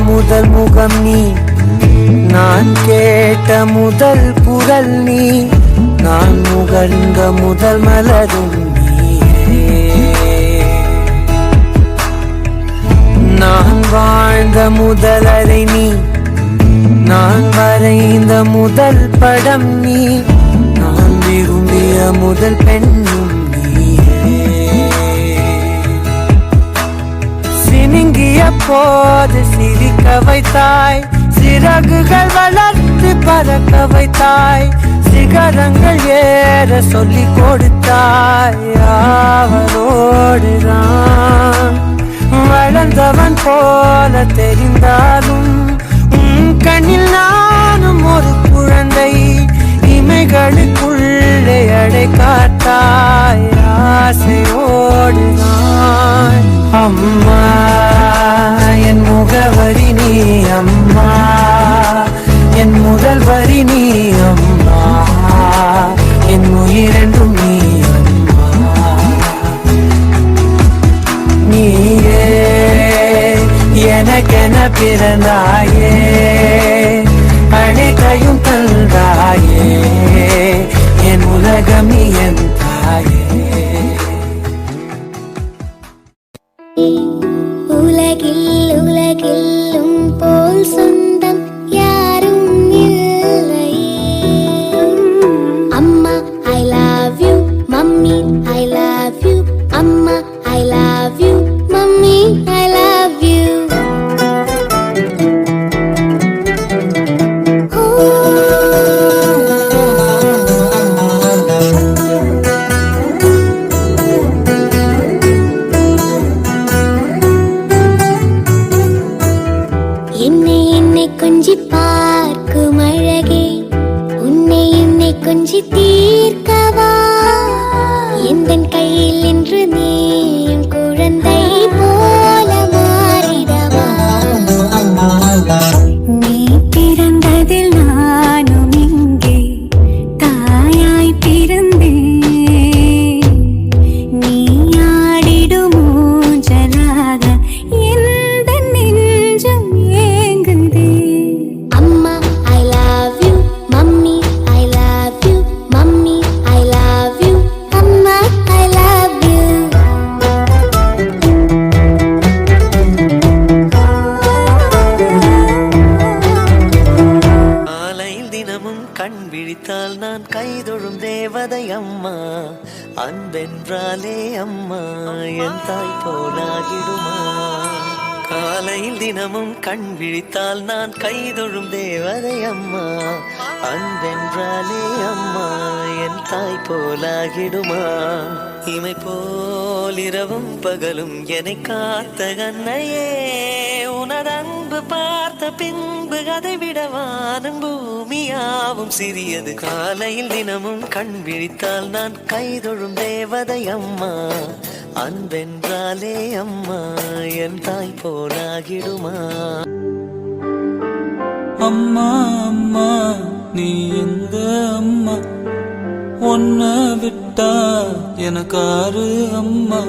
முதல் முகம் நீ, நான் கேட்ட முதல் குரல் நீ, நான் முகர்ந்த முதல் மலரும் நீயே. நான் வாழ்ந்த முதல் அறை நீ, நான் வரைந்த முதல் படம் நீ, நான் விரும்பிய முதல் பெண்ணும் சினுங்கிய போது சிரிக்க வைத்தாய், சிறகுகள் வளர்த்து பறக்க வைத்தாய், சிகரங்கள் ஏற சொல்லி கொடுத்தாய். அவரோடுதான் வளர்ந்தவன் போல தெரிந்தாலும் உன் கண்ணில் நானும் ஒரு குழந்தை, இமைகளுக்குள்ளே அடை காட்டாய் ஆசையோடுதான். அம்மா என் முகவரி நீ, அம்மா என் முதல் வரி நீ, அம்மா என் உயிரென்றும் நீ, அம்மா நீயே எனக்கென பிறந்தாயே, அனைத்தையும் தந்தாயே, என் உலகம் நீ என் தாயே. உலகில் உலகிலும் போல் சொந்தம் யாரும் இல்லை. அம்மா I love you, mummy I love you, அம்மா I love you, mummy I love you. கொஞ்சி பார்க்கும் அழகே, உன்னை கொஞ்சி தீர்க்கவா, எந்தன் கையில் என்று நீயும் குழந்தை போல மாறிடவா. நீ பிறந்ததில் நானும் இங்கே தாயாய் பிறந்தேன், நீ ஆடிடும் ஊஞ்சலாக எந்த நெஞ்சம் ஏங்குதே. அம்மா I love you, mummy I love you, mummy I love you, அம்மா ஐ லவ் யூ. காலையில் தினமும் கண் விழித்தால் நான் கைதொழும் தேவதை அம்மா, அன்பென்றாலே அம்மா என் தாய் போலாகிடுமா. காலையில் தினமும் கண் விழித்தால் நான் கைதொழும் தேவதை அம்மா, அன்பென்றாலே அம்மா என் தாய் போலாகிடுமா. இமை போல் இரவும் பகலும் என்னை காத்த கண்ணையே, உனது அன்பு பார்த்த பின்பு அதை விட வானம் பூமியாவும் சிறியது. காலையில் தினமும் கண் விழித்தால் நான் கைதொழும் தேவதை அம்மா, அன்பென்றாலே அம்மா என் தாய் போலாகிடுமா. அம்மா அம்மா நீ எந்த அம்மா, உன்னை விட்டா எனக்காரு அம்மா.